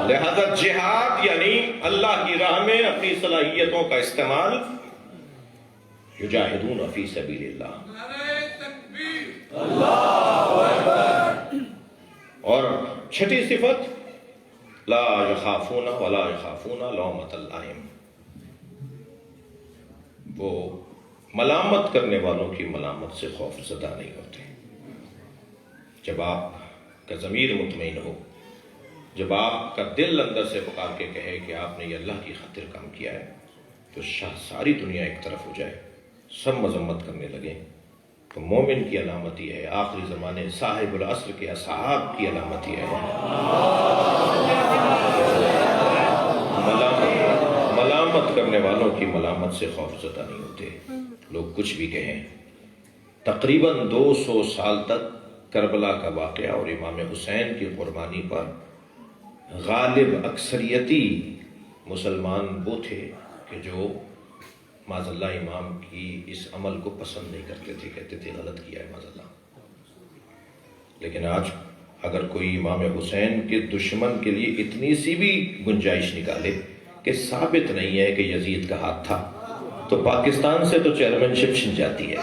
لہذا جہاد یعنی اللہ کی راہ میں اپنی صلاحیتوں کا استعمال. یجاہدون فی سبیل اللہ. اور چھٹی صفت لا یخافون ولا یخافون لومۃ لائم. وہ ملامت کرنے والوں کی ملامت سے خوف زدہ نہیں ہوتے. جب آپ کا ضمیر مطمئن ہو, جب آپ کا دل اندر سے پکار کے کہے کہ آپ نے یہ اللہ کی خاطر کام کیا ہے, تو ساری دنیا ایک طرف ہو جائے, سب مذمت کرنے لگیں, تو مومن کی علامت یہ ہے. آخری زمانے صاحب العصر کے اصحاب کی علامت یہ ہے. ملامت کرنے والوں کی ملامت سے خوف زدہ نہیں ہوتے. لوگ کچھ بھی کہیں. تقریباً 200 سال تک کربلا کا واقعہ اور امام حسین کی قربانی پر غالب اکثریتی مسلمان وہ تھے کہ جو معاذ اللہ امام کی اس عمل کو پسند نہیں کرتے تھے, کہتے تھے غلط کیا ہے معاذ اللہ. لیکن آج اگر کوئی امام حسین کے دشمن کے لیے اتنی سی بھی گنجائش نکالے کہ ثابت نہیں ہے کہ یزید کا ہاتھ تھا, تو پاکستان سے تو چیئرمین شپ چھن جاتی ہے.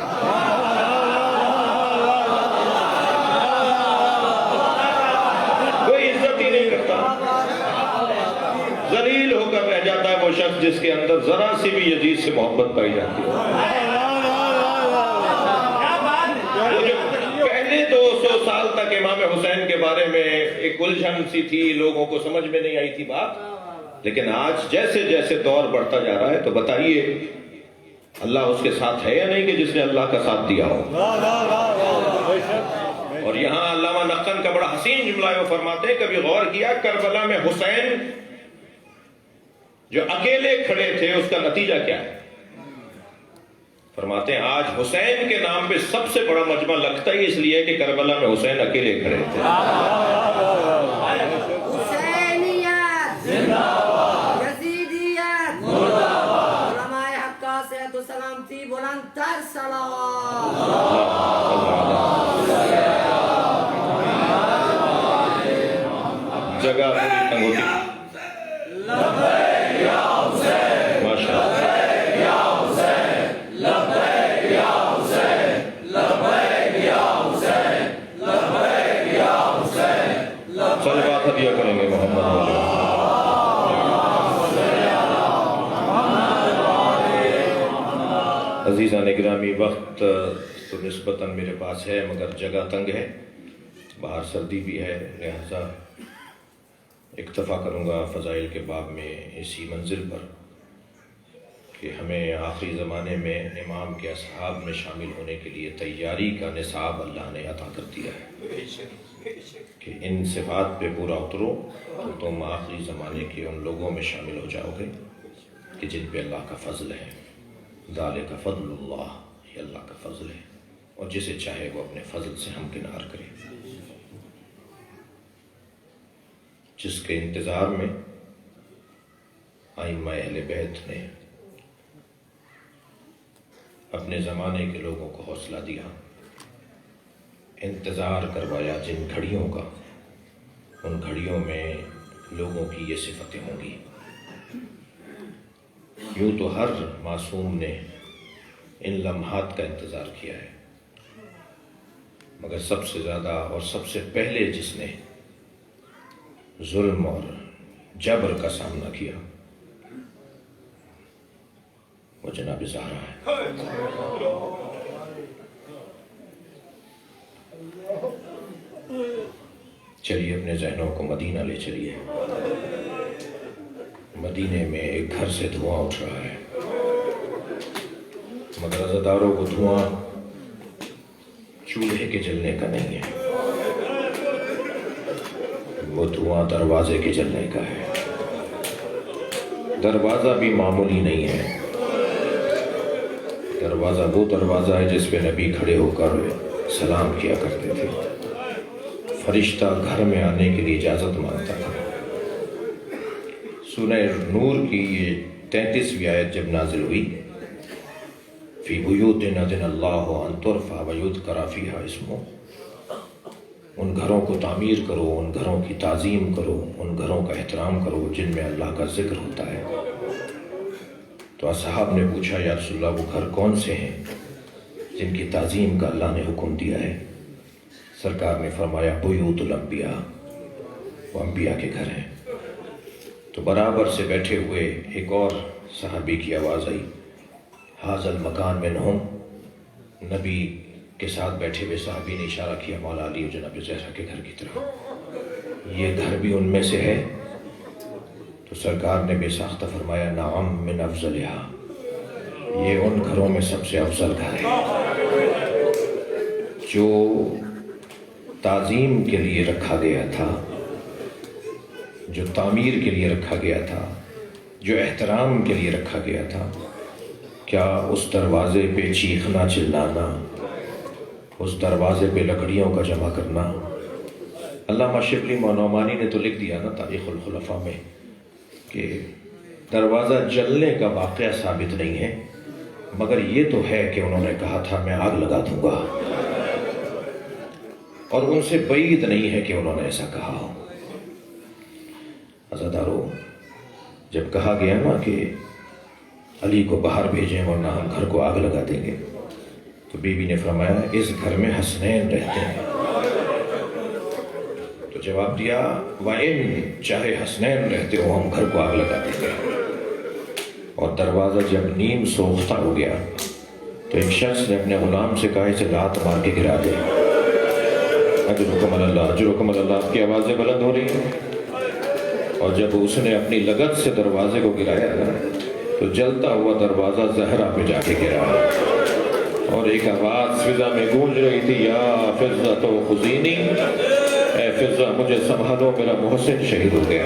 کوئی عزت ہی نہیں کرتا, ذلیل ہو کر رہ جاتا ہے وہ شخص جس کے اندر ذرا سی بھی یزید سے محبت پائی جاتی ہے. پہلے 200 سال تک امام حسین کے بارے میں ایک الجھن سی تھی, لوگوں کو سمجھ میں نہیں آئی تھی بات. لیکن آج جیسے جیسے دور بڑھتا جا رہا ہے, تو بتائیے اللہ اس کے ساتھ ہے یا نہیں کہ جس نے اللہ کا ساتھ دیا ہو. اور یہاں علامہ نقن کا بڑا حسین جملہ ہے, وہ فرماتے ہیں کبھی غور کیا کربلا میں حسین جو اکیلے کھڑے تھے اس کا نتیجہ کیا ہے؟ فرماتے ہیں آج حسین کے نام پہ سب سے بڑا مجمع لگتا ہی اس لیے کہ کربلا میں حسین اکیلے کھڑے تھے. حسینیت زندہ باد, یزیدیت مردہ باد, علماء حق کا صحت و سلامتی بلند تر صلوات. جگہ پوری تنگ ہوتی. گرامی وقت تو نسبتاً میرے پاس ہے مگر جگہ تنگ ہے، باہر سردی بھی ہے، لہذا اکتفا کروں گا فضائل کے باب میں اسی منزل پر کہ ہمیں آخری زمانے میں امام کے اصحاب میں شامل ہونے کے لیے تیاری کا نصاب اللہ نے عطا کر دیا ہے کہ ان صفات پہ پورا اترو تو تم آخری زمانے کے ان لوگوں میں شامل ہو جاؤ گے کہ جن پہ اللہ کا فضل ہے۔ ذالک فضل اللہ، یہ اللہ کا فضل ہے، اور جسے چاہے وہ اپنے فضل سے ہمکنار کرے۔ جس کے انتظار میں ائمہ اہل بیت نے اپنے زمانے کے لوگوں کو حوصلہ دیا، انتظار کروایا جن گھڑیوں کا، ان گھڑیوں میں لوگوں کی یہ صفتیں ہوں گی۔ یوں تو ہر معصوم نے ان لمحات کا انتظار کیا ہے، مگر سب سے زیادہ اور سب سے پہلے جس نے ظلم اور جبر کا سامنا کیا وہ جناب زہرا ہے۔ چلیے اپنے ذہنوں کو مدینہ لے چلیے۔ مدینے میں ایک گھر سے دھواں اٹھ رہا ہے، مگر عزاداروں کو دھواں چولہے کے جلنے کا نہیں ہے، وہ دھواں دروازے کے جلنے کا ہے۔ دروازہ بھی معمولی نہیں ہے، دروازہ وہ دروازہ ہے جس پہ نبی کھڑے ہو کر سلام کیا کرتے تھے، فرشتہ گھر میں آنے کے لیے اجازت مانگتا تھا۔ سورہ نور کی یہ 33ویں آیت جب نازل ہوئی، فی بیوت اذن اللہ ان ترفع ویذکر فیہا اسمہ، ان گھروں کو تعمیر کرو، ان گھروں کی تعظیم کرو، ان گھروں کا احترام کرو جن میں اللہ کا ذکر ہوتا ہے۔ تو اصحاب نے پوچھا یا رسول اللہ وہ گھر کون سے ہیں جن کی تعظیم کا اللہ نے حکم دیا ہے؟ سرکار نے فرمایا بیوت الانبیاء، وہ انبیاء کے گھر ہیں۔ تو برابر سے بیٹھے ہوئے ایک اور صحابی کی آواز آئی، حاضر المکان منہم، نبی کے ساتھ بیٹھے ہوئے صحابی نے اشارہ کیا مولا علی و جناب زہرا کے گھر کی طرف، یہ گھر بھی ان میں سے ہے؟ تو سرکار نے بے ساختہ فرمایا نعم من افضلہا، یہ ان گھروں میں سب سے افضل گھر ہے جو تعظیم کے لیے رکھا گیا تھا، جو تعمیر کے لیے رکھا گیا تھا، جو احترام کے لیے رکھا گیا تھا۔ کیا اس دروازے پہ چیخنا چلانا، اس دروازے پہ لکڑیوں کا جمع کرنا؟ علامہ شبلی نعمانی نے تو لکھ دیا نا تاریخ الخلفاء میں کہ دروازہ جلنے کا واقعہ ثابت نہیں ہے، مگر یہ تو ہے کہ انہوں نے کہا تھا میں آگ لگا دوں گا، اور ان سے بعید نہیں ہے کہ انہوں نے ایسا کہا ہو۔ عزادارو، جب کہا گیا نا کہ علی کو باہر بھیجیں ورنہ ہم گھر کو آگ لگا دیں گے، تو بی بی نے فرمایا اس گھر میں حسنین رہتے ہیں۔ تو جواب دیا وَإِن، چاہے حسنین رہتے ہو ہم گھر کو آگ لگا دیں گے۔ اور دروازہ جب نیم سوختہ ہو گیا تو ایک شخص نے اپنے غلام سے کہا اسے لات مار کے گرا دے۔ اجرکم اللہ، اجرکم اللہ، آپ کی آوازیں بلند ہو رہی ہیں۔ اور جب اس نے اپنی لگت سے دروازے کو گرایا تو جلتا ہوا دروازہ زہرا پہ جا کے گرا، اور ایک آواز فضا میں گونج رہی تھی یا فضا تو خزینی، اے فضا مجھے سنبھالو میرا محسن شہید ہو گیا۔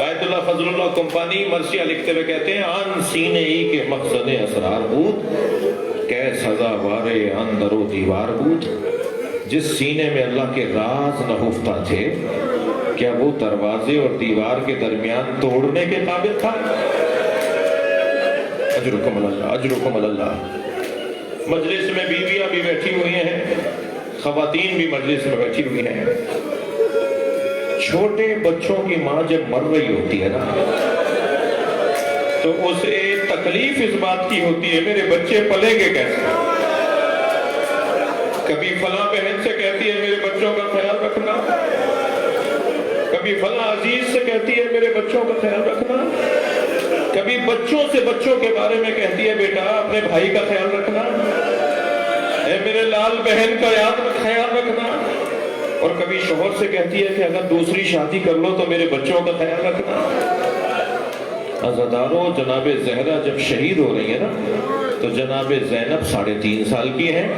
آیت اللہ فضل اللہ کمپانی مرثیہ لکھتے ہوئے کہتے ہیں آن سینے ہی کے مقصد اسرار بود، کہ سزا وارے اندر و دیوار بود، جس سینے میں اللہ کے راز نہفتہ تھے کیا وہ دروازے اور دیوار کے درمیان توڑنے کے قابل تھا؟ اجرکم اللہ، اجرکم اللہ۔ مجلس میں بیویاں بھی بیٹھی ہوئی ہیں، خواتین بھی مجلس میں بیٹھی ہوئی ہیں۔ چھوٹے بچوں کی ماں جب مر رہی ہوتی ہے نا تو اسے تکلیف اس بات کی ہوتی ہے میرے بچے پلیں گے کیسے۔ کبھی فلاں بہن سے کہتی ہے میرے بچوں کا خیال رکھنا، کبھی فلاں عزیز سے کہتی ہے میرے بچوں کا خیال رکھنا، کبھی بچوں سے بچوں کے بارے میں کہتی ہے بیٹا اپنے بھائی کا خیال رکھنا، اے میرے لال بہن کا خیال رکھنا، اور کبھی شوہر سے کہتی ہے کہ اگر دوسری شادی کر لو تو میرے بچوں کا خیال رکھنا۔ عزاداروں، جناب زہرا جب شہید ہو رہی ہے نا تو جناب زینب 3.5 سال کی ہیں،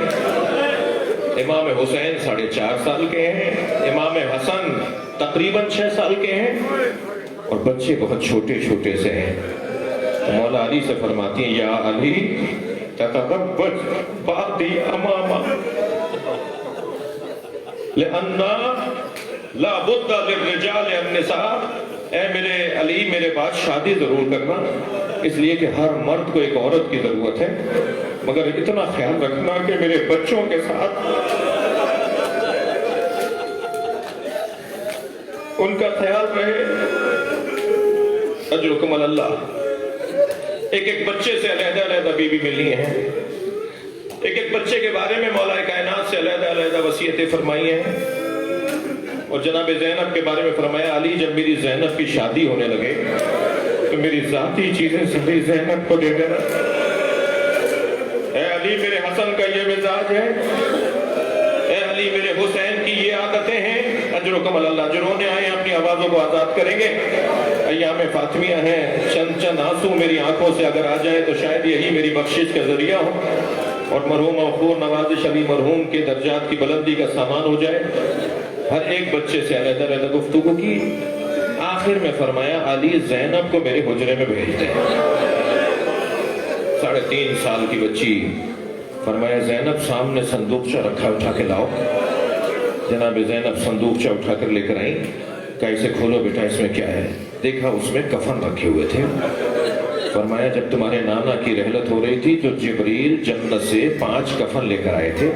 امام حسین 4.5 سال کے ہیں، امام حسن تقریباً 6 سال کے ہیں، اور بچے بہت چھوٹے چھوٹے سے ہیں۔ تو مولا علی سے فرماتی ہیں یا علی تتزوج بعدی اماما لأننا لا بد للرجال النساء، اے میرے علی میرے بعد شادی ضرور کرنا، اس لیے کہ ہر مرد کو ایک عورت کی ضرورت ہے، مگر اتنا خیال رکھنا کہ میرے بچوں کے ساتھ ان کا خیال رہے۔ اجرکم اللہ۔ ایک ایک بچے سے علیحدہ علیحدہ بیوی ملی ہیں، ایک ایک بچے کے بارے میں مولا کائنات سے علیحدہ علیحدہ وصیتیں فرمائی ہیں، اور جناب زینب کے بارے میں فرمایا علی جب میری زینب کی شادی ہونے لگے تو میری ذاتی چیزیں سبھی زینب کو دے دینا۔ اے علی میرے حسن کا یہ مزاج ہے، اے علی میرے حسین کی یہ عادتیں ہیں۔ اجرکم اللہ۔ جو رونے آئے اپنی آوازوں کو آزاد کریں گے، ایام فاطمیہ ہیں، چند آنسو میری آنکھوں سے اگر آ جائے تو شاید یہی میری بخشش کا ذریعہ ہو، اور مرحوم غفور نوازش علی مرحوم کے درجات کی بلندی کا سامان ہو جائے۔ ہر ایک بچے سے علیحدہ علیحدہ گفتگو کی، آخر میں فرمایا علی زینب کو میرے حجرے میں بھیج دیں۔ 3.5 سال کی بچی، فرمایا زینب سامنے صندوقچہ رکھا، اٹھا کے لاؤ۔ جناب زینب صندوقچہ اٹھا کر لے کر آئیں، کہا اسے کھولو بیٹا اس میں کیا ہے؟ دیکھا اس میں کفن رکھے ہوئے تھے۔ فرمایا جب تمہارے نانا کی رحلت ہو رہی تھی تو جبریل جنت سے 5 کفن لے کر آئے تھے،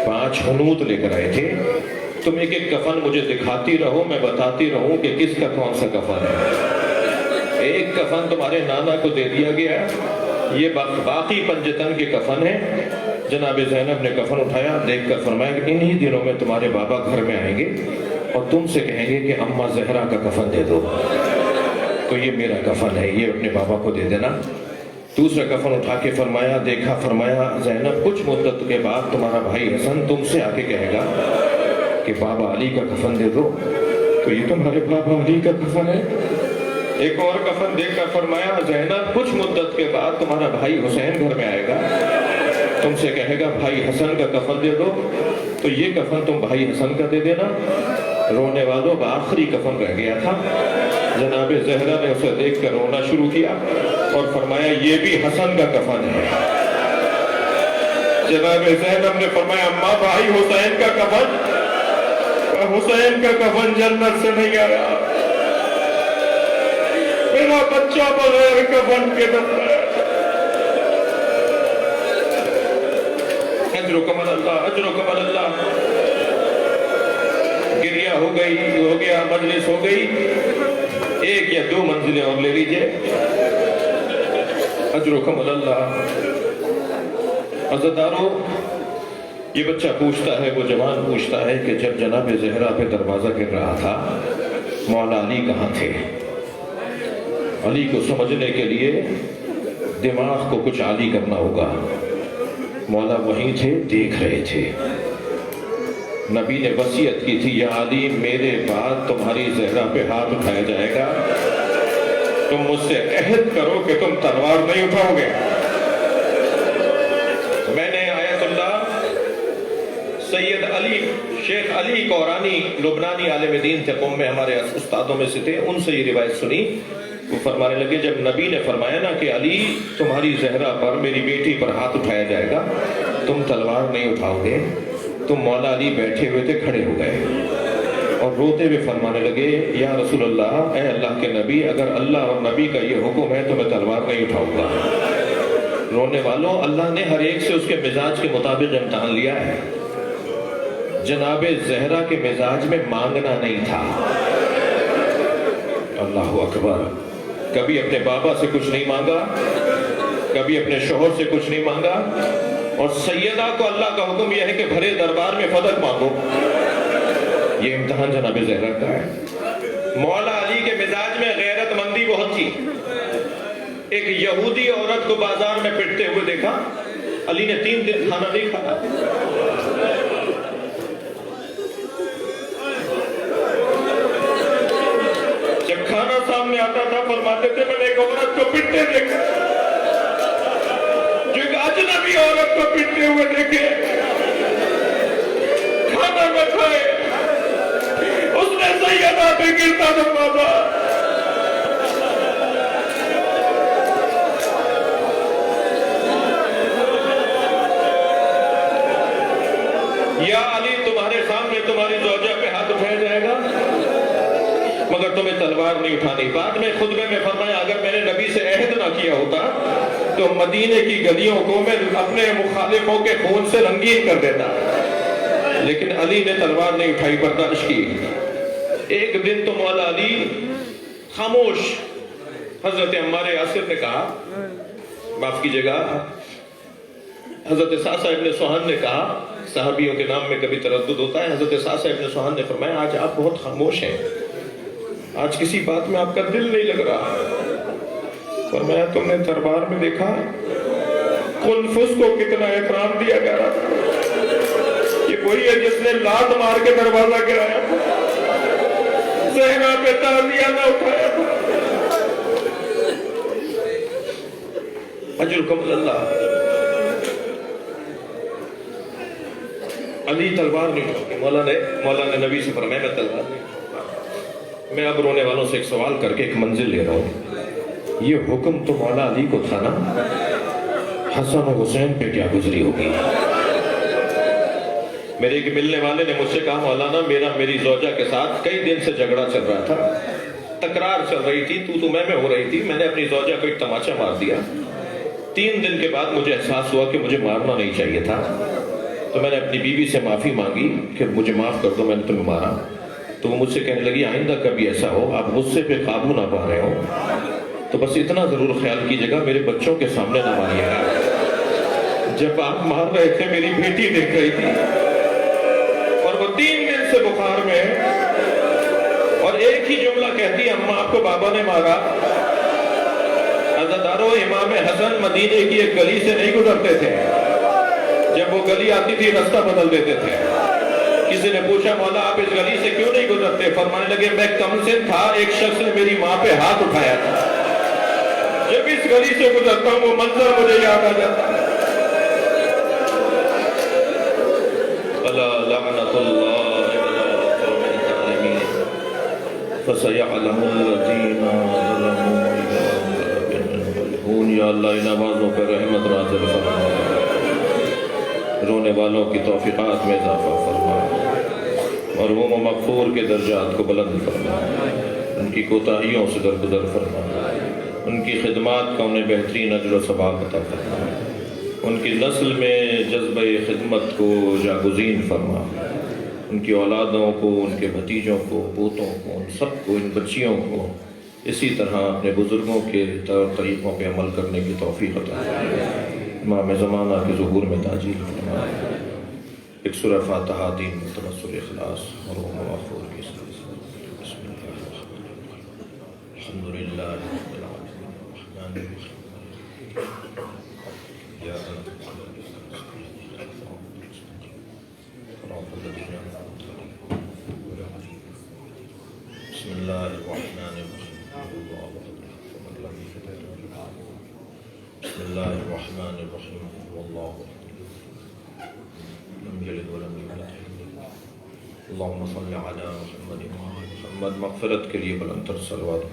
5 حنوط لے کر آئے تھے، تم ایک ایک کفن مجھے دکھاتی رہو، میں بتاتی رہوں کہ کس کا کون سا کفن ہے۔ ایک کفن تمہارے نانا کو دے دیا گیا ہے، یہ باقی پنجتن کے کفن ہیں۔ جناب زینب نے کفن اٹھایا، دیکھ کر فرمایا کہ انہی دنوں میں تمہارے بابا گھر میں آئیں گے اور تم سے کہیں گے کہ اماں زہرا کا کفن دے دو، تو یہ میرا کفن ہے، یہ اپنے بابا کو دے دینا۔ دوسرا کفن اٹھا کے فرمایا، دیکھا، فرمایا زینب کچھ مدت کے بعد تمہارا بھائی حسن تم سے آ کے کہے گا کہ بابا علی کا کفن دے دو، تو یہ تمہارے بابا علی کا کفن ہے۔ ایک اور کفن دیکھ کر فرمایا زینب کچھ مدت کے بعد تمہارا بھائی حسین گھر میں آئے گا، تم سے کہے گا بھائی حسن کا کفن دے دو، تو یہ کفن تم بھائی حسن کا دے دینا۔ رونے والوں آخری کفن رہ گیا تھا، جناب زہرا نے اسے دیکھ کر رونا شروع کیا اور فرمایا یہ بھی حسن کا کفن ہے۔ جناب زینب نے فرمایا اماں بھائی حسین کا کفن، حسین کا کفن جنت سے نہیں آیا، میرا بچہ بغیر کفن کے دفن ہے۔ اجرکم اللہ، اجرکم اللہ۔ گریہ ہو گئی، ہو گیا، مجلس ہو گئی، 1 یا 2 منزلیں اور لے لیجئے۔ اجرکم اللہ۔ عزیزانو، یہ بچہ پوچھتا ہے، وہ جوان پوچھتا ہے کہ جب جناب زہرا پہ دروازہ گر رہا تھا مولا علی کہاں تھے؟ علی کو سمجھنے کے لیے دماغ کو کچھ عالی کرنا ہوگا۔ مولا وہیں تھے، دیکھ رہے تھے۔ نبی نے وصیت کی تھی یا علی میرے بعد تمہاری زہرا پہ ہاتھ اٹھایا جائے گا، تم مجھ سے عہد کرو کہ تم تلوار نہیں اٹھاؤ گے۔ میں نے آیت اللہ سید علی شیخ علی قورانی لبنانی عالم دین تھے، قوم میں ہمارے استادوں میں سے تھے، ان سے یہ روایت سنی۔ وہ فرمانے لگے جب نبی نے فرمایا نا کہ علی تمہاری زہرا پر، میری بیٹی پر ہاتھ اٹھایا جائے گا، تم تلوار نہیں اٹھاؤ گے، تو مولا علی بیٹھے ہوئے تھے، کھڑے ہو گئے اور روتے ہوئے فرمانے لگے یا رسول اللہ، اے اللہ کے نبی، اگر اللہ اور نبی کا یہ حکم ہے تو میں تلوار نہیں اٹھاؤں گا۔ رونے والوں، اللہ نے ہر ایک سے اس کے مزاج کے مطابق امتحان لیا ہے۔ جناب زہرا کے مزاج میں مانگنا نہیں تھا۔ اللہ اکبر۔ کبھی اپنے بابا سے کچھ نہیں مانگا، کبھی اپنے شوہر سے کچھ نہیں مانگا، اور سیدہ کو اللہ کا حکم یہ ہے کہ بھرے دربار میں فدق مانگو۔ یہ امتحان جناب زہرا کا ہے۔ مولا علی کے مزاج میں غیرت مندی بہت تھی. ایک یہودی عورت کو بازار میں پٹتے ہوئے دیکھا. علی نے 3 دن کھانا نہیں کھایا. جب کھانا سامنے آتا تھا فرماتے تھے میں نے ایک عورت کو پٹتے دیکھا, جو ایک اجنبی عورت کو پٹتے ہوئے دیکھے, کھانا نہ کھائے. اس نے سیدہ پہ گرتا فرمایا یا علی تمہارے سامنے تمہاری زوجہ پہ ہاتھ اٹھایا جائے گا مگر تمہیں تلوار نہیں اٹھانی. بعد میں خطبے میں فرمایا اگر میں نے نبی سے عہد نہ کیا ہوتا تو مدینے کی گلیوں کو میں اپنے مخالفوں کے خون سے رنگین کر دیتا, لیکن علی نے تلوار نہیں اٹھائی, برداشت کی. ایک دن تو مولا علی خاموش. حضرت عمار یاسر نے کہا, معاف کیجیے گا, حضرت سعد ابن سوہان نے کہا, صحابیوں کے نام میں کبھی تردد ہوتا ہے, حضرت سعد ابن سوہان نے فرمایا آج آپ بہت خاموش ہیں, آج کسی بات میں آپ کا دل نہیں لگ رہا. فرمایا تم نے دربار میں دیکھا قنفذ کو کتنا احترام دیا جا رہا تھا. یہ وہی ہے جس نے لات مار کے دروازہ گرایا تھا, صحرا پہ تعزیہ نہ اٹھایا تھا. اجرکم اللہ. علی تلوار نہیں اٹھاؤ. مولا نے نبی سے فرمایا میں تلوار نہیں اٹھاؤں. میں اب رونے والوں سے ایک سوال کر کے ایک منزل لے رہا ہوں. یہ حکم تو مولا علی کو تھا نا, حسن و حسین پہ کیا گزری ہوگی. میرے ایک ملنے والے نے مجھ سے کہا مولانا میری زوجہ کے ساتھ کئی دن سے جھگڑا چل رہا تھا, تکرار چل رہی تھی, تو میں ہو رہی تھی. میں نے اپنی زوجہ کو ایک تماچا مار دیا. 3 دن کے بعد مجھے احساس ہوا کہ مجھے مارنا نہیں چاہیے تھا, تو میں نے اپنی بیوی سے معافی مانگی کہ مجھے معاف کر دو, میں نے تمہیں مارا. تو وہ مجھ سے کہنے لگی آئندہ کبھی ایسا ہو آپ غصے پہ قابو نہ پا رہے ہو تو بس اتنا ضرور خیال کیجیے گا میرے بچوں کے سامنے نہ ماریے گا. جب آپ مار رہے تھے میری بیٹی دیکھ رہی تھی اور وہ 3 دن سے بخار میں, اور ایک ہی جملہ کہتی اماں آپ کو بابا نے مارا. عزادارو امام حسن مدینے کی ایک گلی سے نہیں گزرتے تھے, جب وہ گلی آتی تھی رستہ بدل دیتے تھے. کسی نے پوچھا مولا آپ اس گلی سے کیوں نہیں گزرتے؟ فرمانے لگے میں کم سن تھا, ایک شخص نے میری ماں پہ ہاتھ اٹھایا تھا, جب اس گلی سے گزرتا ہوں وہ منظر مجھے یاد آ جاتا ہے. الا لعنت اللہ علی القوم الظالمین فسيعلم الذین ظلموا یا اللہ ان آوازوں پر رحمت نازل فرما, رونے والوں کی توفیقات میں اضافہ فرما, اور وہ مغفور کے درجات کو بلند فرما, ان کی کوتاہیوں سے درگزر فرما, ان کی خدمات کا انہیں بہترین اجر و ثواب عطا فرما, ان کی نسل میں جذبہ خدمت کو جاگزین فرما, ان کی اولادوں کو, ان کے بھتیجوں کو, پوتوں کو, ان سب کو, ان بچیوں کو اسی طرح اپنے بزرگوں کے طریقوں پہ عمل کرنے کی توفیق عطا فرما. امام زمانہ کے ظہور میں تاجیل فرما. ایک سورہ فاتحہ 3 مرتبہ سورہ اخلاص اور وہ مغفور کی بسم اللہ الرحمن الرحیم الحمدللہ رب العالمین الرحمن الرحیم یا بسم اللہ الرحمن الرحیم بسم اللہ الرحمن الرحیم واللہ لم یلد ولم یولد اللہم صلی علی محمد. محمد مغفرت کے لیے بلند تر صلوات.